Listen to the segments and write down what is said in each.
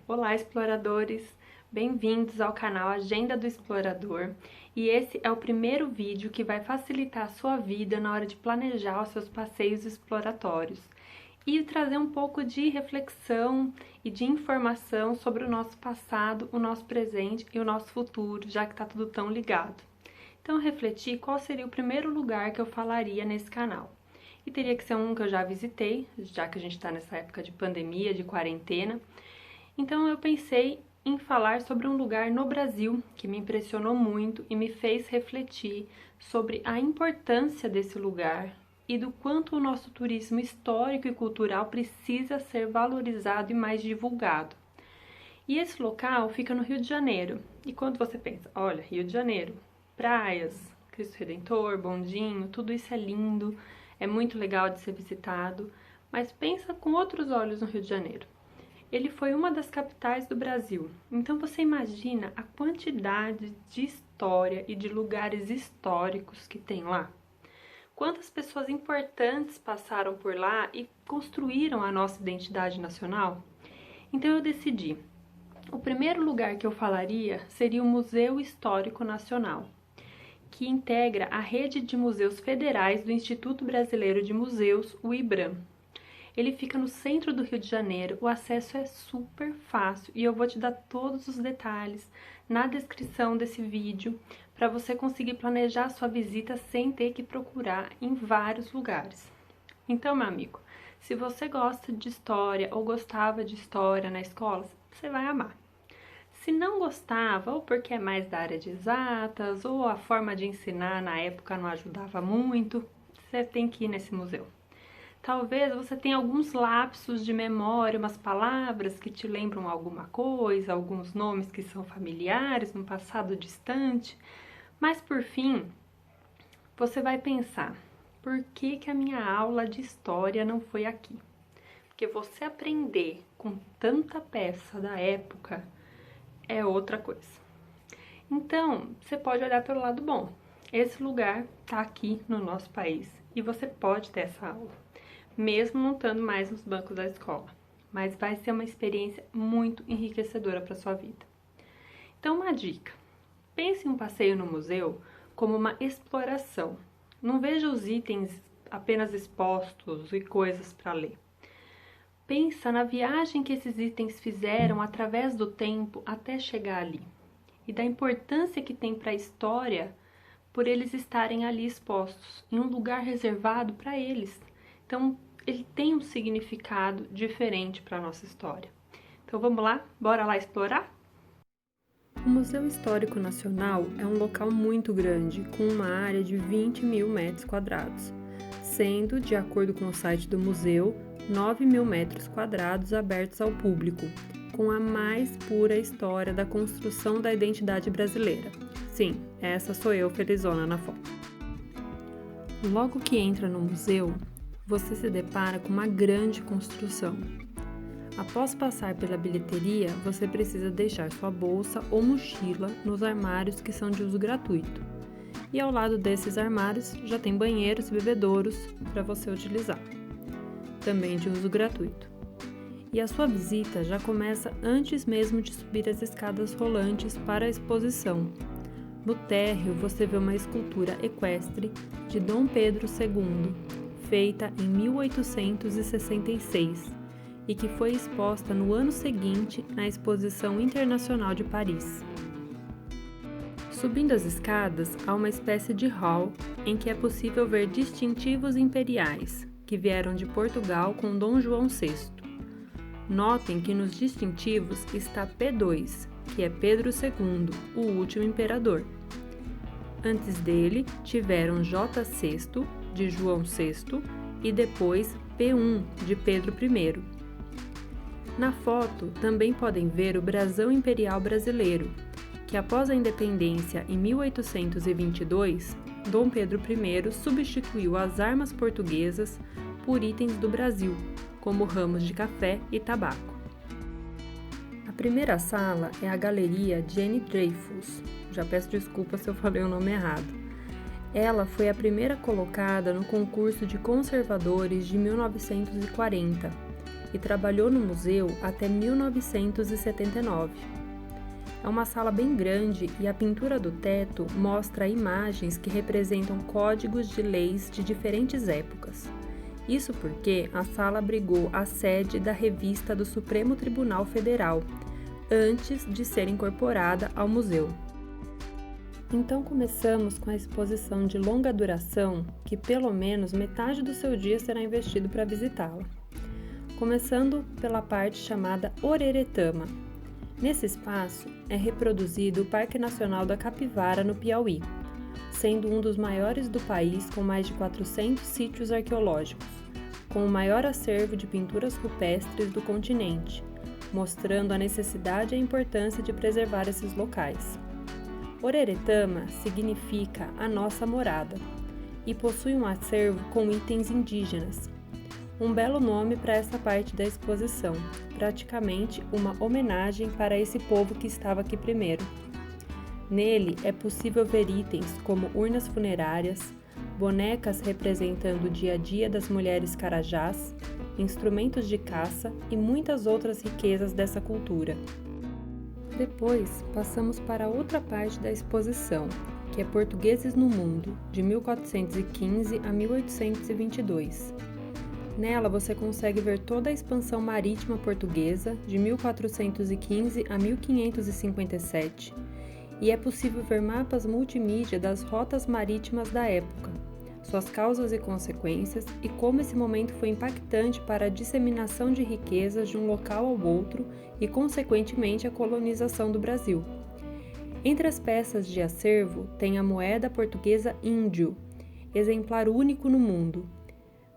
Olá, exploradores! Bem-vindos ao canal Agenda do Explorador, e esse é o primeiro vídeo que vai facilitar a sua vida na hora de planejar os seus passeios exploratórios e trazer um pouco de reflexão e de informação sobre o nosso passado, o nosso presente e o nosso futuro, já que está tudo tão ligado. Então, eu refleti qual seria o primeiro lugar que eu falaria nesse canal. E teria que ser um que eu já visitei, já que a gente está nessa época de pandemia, de quarentena. Então eu pensei em falar sobre um lugar no Brasil que me impressionou muito e me fez refletir sobre a importância desse lugar e do quanto o nosso turismo histórico e cultural precisa ser valorizado e mais divulgado. E esse local fica no Rio de Janeiro. E quando você pensa, olha, Rio de Janeiro, praias, Cristo Redentor, Bondinho, tudo isso é lindo, é muito legal de ser visitado, mas pensa com outros olhos no Rio de Janeiro. Ele foi uma das capitais do Brasil, então você imagina a quantidade de história e de lugares históricos que tem lá? Quantas pessoas importantes passaram por lá e construíram a nossa identidade nacional? Então eu decidi, o primeiro lugar que eu falaria seria o Museu Histórico Nacional, que integra a rede de museus federais do Instituto Brasileiro de Museus, o IBRAM. Ele fica no centro do Rio de Janeiro, o acesso é super fácil e eu vou te dar todos os detalhes na descrição desse vídeo para você conseguir planejar a sua visita sem ter que procurar em vários lugares. Então, meu amigo, se você gosta de história ou gostava de história na escola, você vai amar. Se não gostava, ou porque é mais da área de exatas, ou a forma de ensinar na época não ajudava muito, você tem que ir nesse museu. Talvez você tenha alguns lapsos de memória, umas palavras que te lembram alguma coisa, alguns nomes que são familiares no passado distante, mas por fim, você vai pensar, por que que a minha aula de história não foi aqui? Porque você aprender com tanta peça da época é outra coisa. Então, você pode olhar pelo lado bom. Esse lugar está aqui no nosso país e você pode ter essa aula, mesmo não estando mais nos bancos da escola. Mas vai ser uma experiência muito enriquecedora para sua vida. Então, uma dica. Pense em um passeio no museu como uma exploração. Não veja os itens apenas expostos e coisas para ler. Pensa na viagem que esses itens fizeram através do tempo até chegar ali. E da importância que tem para a história por eles estarem ali expostos, em um lugar reservado para eles. Então, ele tem um significado diferente para a nossa história. Então, vamos lá? Bora lá explorar? O Museu Histórico Nacional é um local muito grande, com uma área de 20 mil metros quadrados, sendo, de acordo com o site do museu, 9 mil metros quadrados abertos ao público, com a mais pura história da construção da identidade brasileira. Sim, essa sou eu, felizona, na foto. Logo que entra no museu, você se depara com uma grande construção. Após passar pela bilheteria, você precisa deixar sua bolsa ou mochila nos armários que são de uso gratuito. E ao lado desses armários já tem banheiros e bebedouros para você utilizar, também de uso gratuito. E a sua visita já começa antes mesmo de subir as escadas rolantes para a exposição. No térreo você vê uma escultura equestre de Dom Pedro II, feita em 1866 e que foi exposta no ano seguinte na Exposição Internacional de Paris. Subindo as escadas, há uma espécie de hall em que é possível ver distintivos imperiais que vieram de Portugal com Dom João VI. Notem que nos distintivos está P2, que é Pedro II, o último imperador. Antes dele, tiveram J6, de João VI, e depois P1, de Pedro I. Na foto, também podem ver o brasão imperial brasileiro, que após a independência em 1822, Dom Pedro I substituiu as armas portuguesas por itens do Brasil, como ramos de café e tabaco. A primeira sala é a Galeria Jenny Dreyfus. Já peço desculpa se eu falei o nome errado. Ela foi a primeira colocada no concurso de conservadores de 1940 e trabalhou no museu até 1979. É uma sala bem grande e a pintura do teto mostra imagens que representam códigos de leis de diferentes épocas. Isso porque a sala abrigou a sede da revista do Supremo Tribunal Federal, antes de ser incorporada ao museu. Então começamos com a exposição de longa duração, que pelo menos metade do seu dia será investido para visitá-la. Começando pela parte chamada Oreretama. Nesse espaço é reproduzido o Parque Nacional da Capivara, no Piauí, sendo um dos maiores do país com mais de 400 sítios arqueológicos, com o maior acervo de pinturas rupestres do continente, mostrando a necessidade e a importância de preservar esses locais. Oreretama significa a nossa morada e possui um acervo com itens indígenas. Um belo nome para essa parte da exposição, praticamente uma homenagem para esse povo que estava aqui primeiro. Nele é possível ver itens como urnas funerárias, bonecas representando o dia a dia das mulheres carajás, instrumentos de caça e muitas outras riquezas dessa cultura. Depois, passamos para outra parte da exposição, que é Portugueses no Mundo, de 1415 a 1822. Nela você consegue ver toda a expansão marítima portuguesa, de 1415 a 1557, e é possível ver mapas multimídia das rotas marítimas da época, suas causas e consequências e como esse momento foi impactante para a disseminação de riquezas de um local ao outro e, consequentemente, a colonização do Brasil. Entre as peças de acervo tem a moeda portuguesa índio, exemplar único no mundo,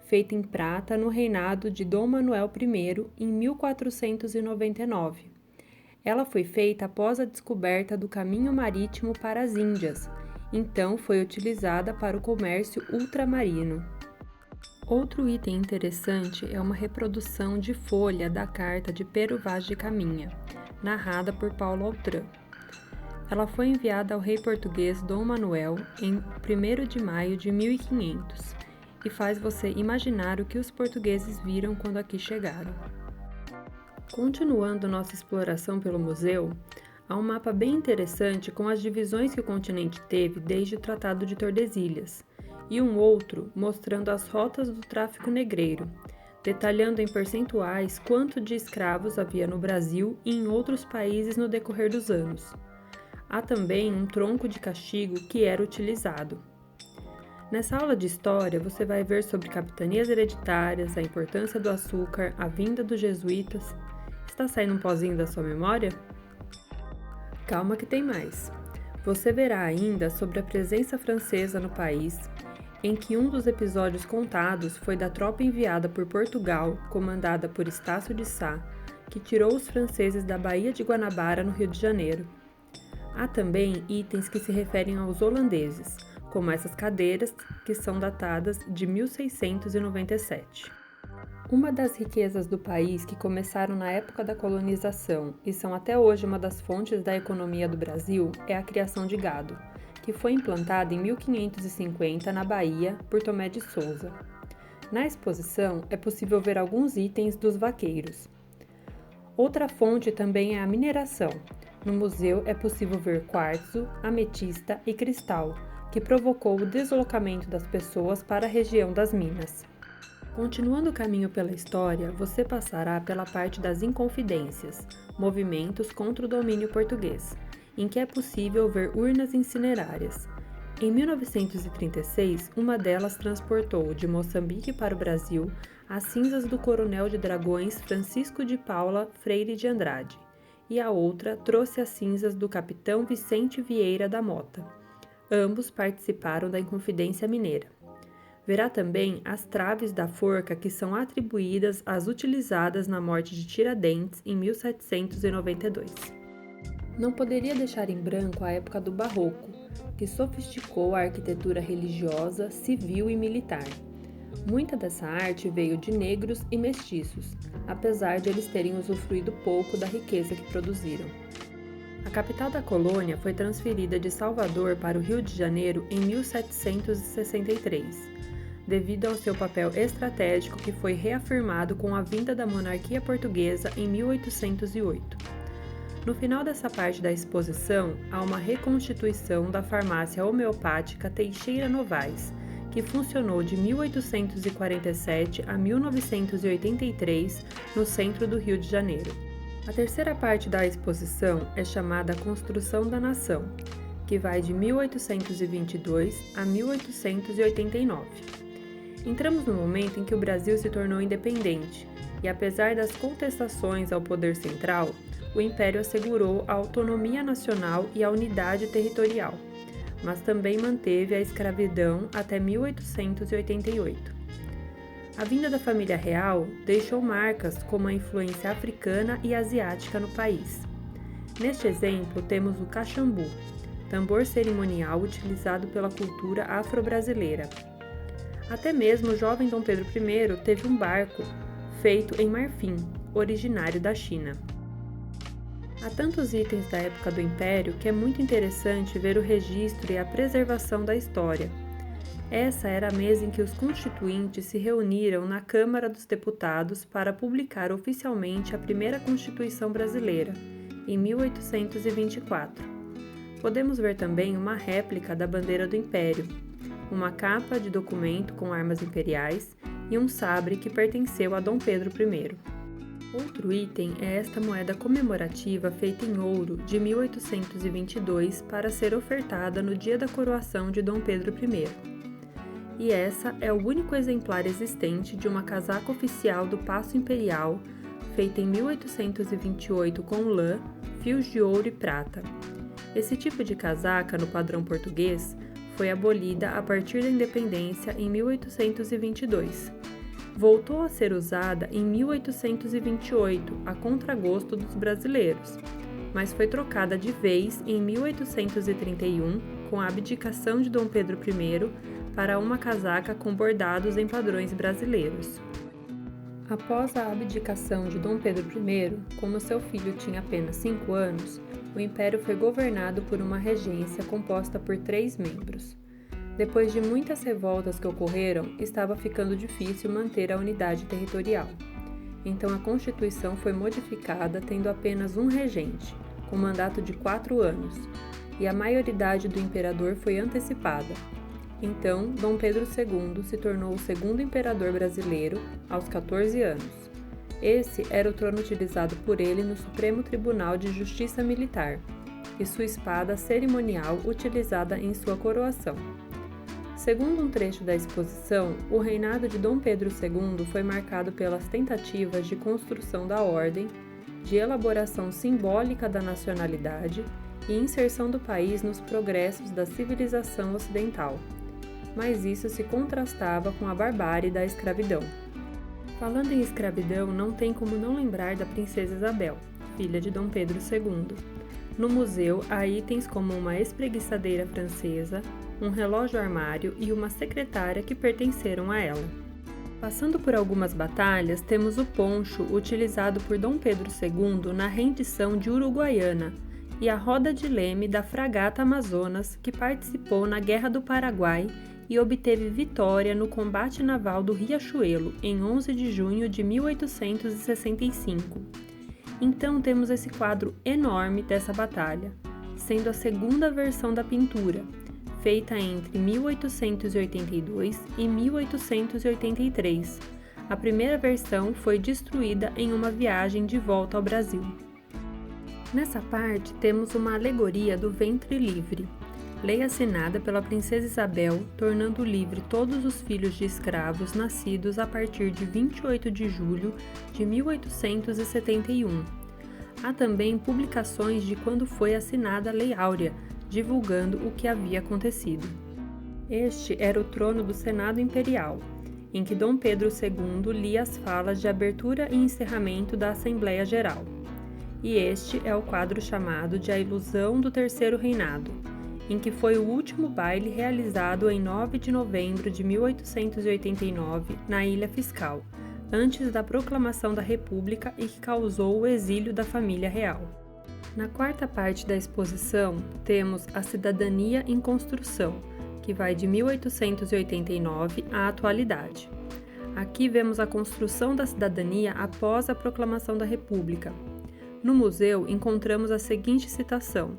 feita em prata no reinado de Dom Manuel I em 1499. Ela foi feita após a descoberta do caminho marítimo para as Índias, então foi utilizada para o comércio ultramarino. Outro item interessante é uma reprodução de folha da carta de Pero Vaz de Caminha, narrada por Paulo Autran. Ela foi enviada ao rei português Dom Manuel em 1º de maio de 1500 e faz você imaginar o que os portugueses viram quando aqui chegaram. Continuando nossa exploração pelo museu, há um mapa bem interessante com as divisões que o continente teve desde o Tratado de Tordesilhas, e um outro mostrando as rotas do tráfico negreiro, detalhando em percentuais quanto de escravos havia no Brasil e em outros países no decorrer dos anos. Há também um tronco de castigo que era utilizado. Nessa aula de história, você vai ver sobre capitanias hereditárias, a importância do açúcar, a vinda dos jesuítas. Está saindo um pozinho da sua memória? Calma que tem mais. Você verá ainda sobre a presença francesa no país, em que um dos episódios contados foi da tropa enviada por Portugal, comandada por Estácio de Sá, que tirou os franceses da Baía de Guanabara, no Rio de Janeiro. Há também itens que se referem aos holandeses, como essas cadeiras, que são datadas de 1697. Uma das riquezas do país que começaram na época da colonização e são até hoje uma das fontes da economia do Brasil é a criação de gado, que foi implantada em 1550 na Bahia por Tomé de Souza. Na exposição é possível ver alguns itens dos vaqueiros. Outra fonte também é a mineração. No museu é possível ver quartzo, ametista e cristal, que provocou o deslocamento das pessoas para a região das minas. Continuando o caminho pela história, você passará pela parte das inconfidências, movimentos contra o domínio português, em que é possível ver urnas incinerárias. Em 1936, uma delas transportou de Moçambique para o Brasil as cinzas do coronel de dragões Francisco de Paula Freire de Andrade, e a outra trouxe as cinzas do capitão Vicente Vieira da Mota. Ambos participaram da Inconfidência Mineira. Verá também as traves da forca que são atribuídas às utilizadas na morte de Tiradentes em 1792. Não poderia deixar em branco a época do Barroco, que sofisticou a arquitetura religiosa, civil e militar. Muita dessa arte veio de negros e mestiços, apesar de eles terem usufruído pouco da riqueza que produziram. A capital da colônia foi transferida de Salvador para o Rio de Janeiro em 1763. devido ao seu papel estratégico que foi reafirmado com a vinda da monarquia portuguesa em 1808. No final dessa parte da exposição, há uma reconstituição da farmácia homeopática Teixeira Novaes, que funcionou de 1847 a 1983 no centro do Rio de Janeiro. A terceira parte da exposição é chamada Construção da Nação, que vai de 1822 a 1889. Entramos no momento em que o Brasil se tornou independente, e apesar das contestações ao poder central, o Império assegurou a autonomia nacional e a unidade territorial, mas também manteve a escravidão até 1888. A vinda da família real deixou marcas como a influência africana e asiática no país. Neste exemplo, temos o caxambu, tambor cerimonial utilizado pela cultura afro-brasileira. Até mesmo o jovem Dom Pedro I teve um barco feito em marfim, originário da China. Há tantos itens da época do Império que é muito interessante ver o registro e a preservação da história. Essa era a mesa em que os constituintes se reuniram na Câmara dos Deputados para publicar oficialmente a primeira Constituição brasileira, em 1824. Podemos ver também uma réplica da bandeira do Império, uma capa de documento com armas imperiais e um sabre que pertenceu a Dom Pedro I. Outro item é esta moeda comemorativa feita em ouro de 1822 para ser ofertada no dia da coroação de Dom Pedro I. E essa é o único exemplar existente de uma casaca oficial do Paço Imperial, feita em 1828 com lã, fios de ouro e prata. Esse tipo de casaca, no padrão português, foi abolida a partir da independência em 1822. Voltou a ser usada em 1828, a contragosto dos brasileiros, mas foi trocada de vez em 1831, com a abdicação de Dom Pedro I, para uma casaca com bordados em padrões brasileiros. Após a abdicação de Dom Pedro I, como seu filho tinha apenas 5 anos, o Império foi governado por uma regência composta por 3 membros. Depois de muitas revoltas que ocorreram, estava ficando difícil manter a unidade territorial. Então a Constituição foi modificada tendo apenas um regente, com mandato de 4 anos, e a maioridade do imperador foi antecipada. Então, Dom Pedro II se tornou o segundo imperador brasileiro aos 14 anos. Esse era o trono utilizado por ele no Supremo Tribunal de Justiça Militar, e sua espada cerimonial utilizada em sua coroação. Segundo um trecho da exposição, o reinado de Dom Pedro II foi marcado pelas tentativas de construção da ordem, de elaboração simbólica da nacionalidade e inserção do país nos progressos da civilização ocidental. Mas isso se contrastava com a barbárie da escravidão. Falando em escravidão, não tem como não lembrar da princesa Isabel, filha de Dom Pedro II. No museu há itens como uma espreguiçadeira francesa, um relógio armário e uma secretária que pertenceram a ela. Passando por algumas batalhas, temos o poncho utilizado por Dom Pedro II na rendição de Uruguaiana e a roda de leme da fragata Amazonas, que participou na Guerra do Paraguai e obteve vitória no combate naval do Riachuelo em 11 de junho de 1865. Então temos esse quadro enorme dessa batalha, sendo a segunda versão da pintura, feita entre 1882 e 1883. A primeira versão foi destruída em uma viagem de volta ao Brasil. Nessa parte temos uma alegoria do ventre livre, lei assinada pela princesa Isabel, tornando livre todos os filhos de escravos nascidos a partir de 28 de julho de 1871. Há também publicações de quando foi assinada a Lei Áurea, divulgando o que havia acontecido. Este era o trono do Senado Imperial, em que Dom Pedro II lia as falas de abertura e encerramento da Assembleia Geral. E este é o quadro chamado de A Ilusão do Terceiro Reinado, em que foi o último baile realizado em 9 de novembro de 1889 na Ilha Fiscal, antes da proclamação da República e que causou o exílio da família real. Na quarta parte da exposição, temos A Cidadania em Construção, que vai de 1889 à atualidade. Aqui vemos a construção da cidadania após a proclamação da República. No museu encontramos a seguinte citação: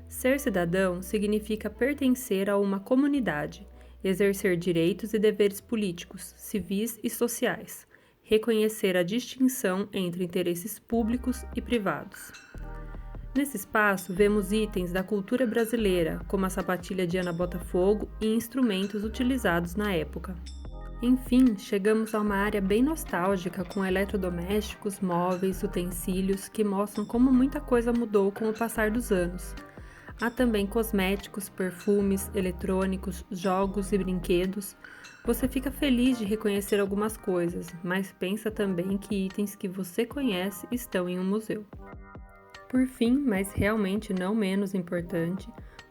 ser cidadão significa pertencer a uma comunidade, exercer direitos e deveres políticos, civis e sociais, reconhecer a distinção entre interesses públicos e privados. Nesse espaço, vemos itens da cultura brasileira, como a sapatilha de Ana Botafogo e instrumentos utilizados na época. Enfim, chegamos a uma área bem nostálgica com eletrodomésticos, móveis, utensílios, que mostram como muita coisa mudou com o passar dos anos. Há também cosméticos, perfumes, eletrônicos, jogos e brinquedos. Você fica feliz de reconhecer algumas coisas, mas pensa também que itens que você conhece estão em um museu. Por fim, mas realmente não menos importante,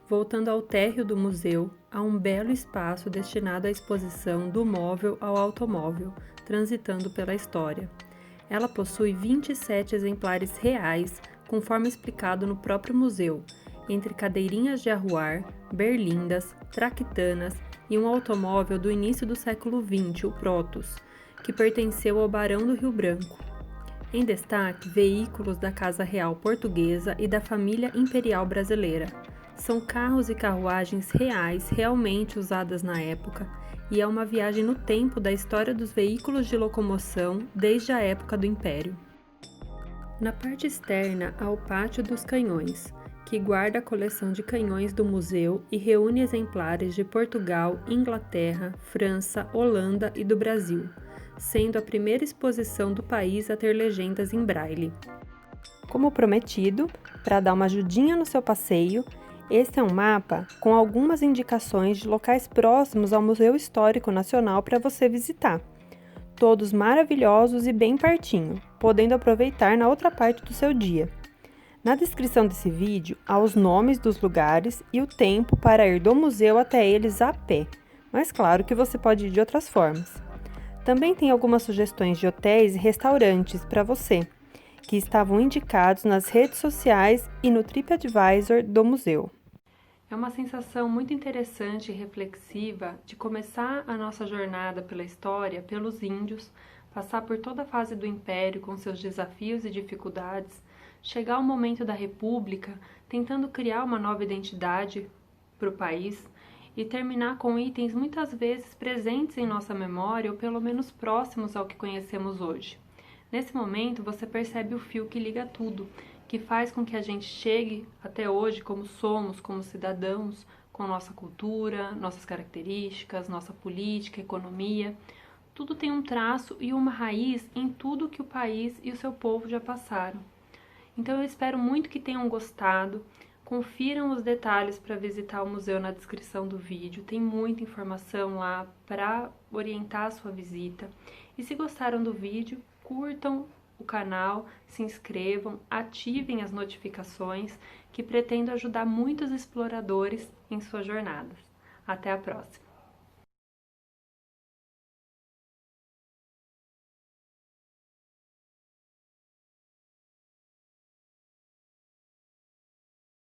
voltando ao térreo do museu, há um belo espaço destinado à exposição do móvel ao automóvel, transitando pela história. Ela possui 27 exemplares reais, conforme explicado no próprio museu, entre cadeirinhas de arruar, berlindas, traquitanas e um automóvel do início do século XX, o Protos, que pertenceu ao Barão do Rio Branco. Em destaque, veículos da Casa Real Portuguesa e da família imperial brasileira. São carros e carruagens reais, realmente usadas na época, e é uma viagem no tempo da história dos veículos de locomoção desde a época do Império. Na parte externa há o Pátio dos Canhões, que guarda a coleção de canhões do museu e reúne exemplares de Portugal, Inglaterra, França, Holanda e do Brasil, sendo a primeira exposição do país a ter legendas em braille. Como prometido, para dar uma ajudinha no seu passeio, este é um mapa com algumas indicações de locais próximos ao Museu Histórico Nacional para você visitar. Todos maravilhosos e bem pertinho, podendo aproveitar na outra parte do seu dia. Na descrição desse vídeo há os nomes dos lugares e o tempo para ir do museu até eles a pé, mas claro que você pode ir de outras formas. Também tem algumas sugestões de hotéis e restaurantes para você, que estavam indicados nas redes sociais e no TripAdvisor do museu. É uma sensação muito interessante e reflexiva de começar a nossa jornada pela história pelos índios, passar por toda a fase do Império com seus desafios e dificuldades, chegar ao momento da República tentando criar uma nova identidade para o país, e terminar com itens muitas vezes presentes em nossa memória ou pelo menos próximos ao que conhecemos hoje. Nesse momento você percebe o fio que liga tudo, que faz com que a gente chegue até hoje como somos, como cidadãos, com nossa cultura, nossas características, nossa política, economia. Tudo tem um traço e uma raiz em tudo que o país e o seu povo já passaram. Então eu espero muito que tenham gostado. Confiram os detalhes para visitar o museu na descrição do vídeo, tem muita informação lá para orientar a sua visita. E se gostaram do vídeo, curtam o canal, se inscrevam, ativem as notificações, que pretendo ajudar muitos exploradores em suas jornadas. Até a próxima!